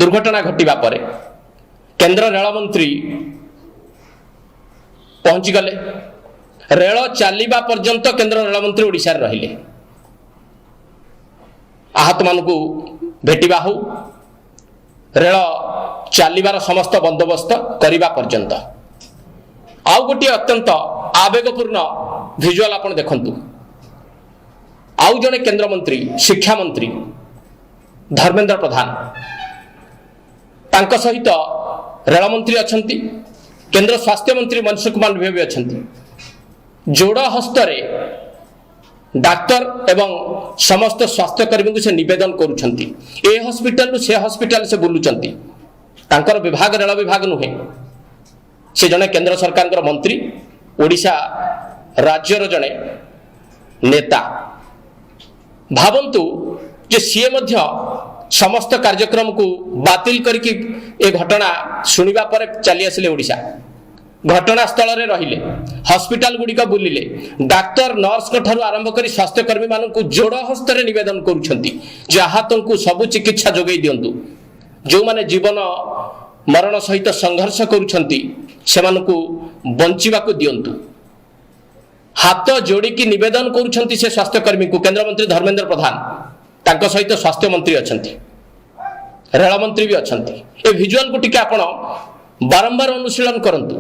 दुर्घटना घटिबा परे केंद्र रेल मंत्री पहुंची गले रेल चलवा पर्यंत केंद्र रेल मंत्री ओडिशा रहिले आहत मान को भेटिबा हो रेल चलवार समस्त बंदोबस्त करने पर्यंत आउ गोटे अत्यंत आवेगपूर्ण भिजुआल आपण देखंतु आउ जने केंद्र मंत्री शिक्षा मंत्री धर्मेंद्र प्रधान तांको सहित रेल मंत्री अछंती केंद्र स्वास्थ्य मंत्री मनसुख मांडविया भी अछंती जोड़ हस्तरे डाक्तर एवं समस्त स्वास्थ्यकर्मी को से निवेदन करुछंती ए हॉस्पिटल से हॉस्पिटल से बुलुचंती तांकर विभाग रेल विभाग नुहे से जने केंद्र सरकार मंत्री ओडिशा राज्यर जने नेता भावंतु जे सीए मध्य समस्त कार्यक्रम को बातिल करके ए घटना सुनिबा पर चली आसिले ओडिशा घटनास्थल रे रहिले हॉस्पिटल गुड़िक बुलिले डाक्तर नर्स ठारू आरंभ कर स्वास्थ्यकर्मी मान जोड़ हस्त निवेदन करुछंती जे आहतों को सबु चिकित्सा जोगई दियंतु जो माने जीवन मरण सहित संघर्ष करुछंती सेमानकु बंचिबाकु दियंतु हाथ जोड़िकी निवेदन करुछंती से स्वास्थ्यकर्मी को केंद्र मंत्री धर्मेंद्र प्रधान तांको सहित स्वास्थ्य मंत्री अछंती रेल मंत्री भी अछंती ए विजुअल को टिके आपण बारंबार अनुशीलन करंतु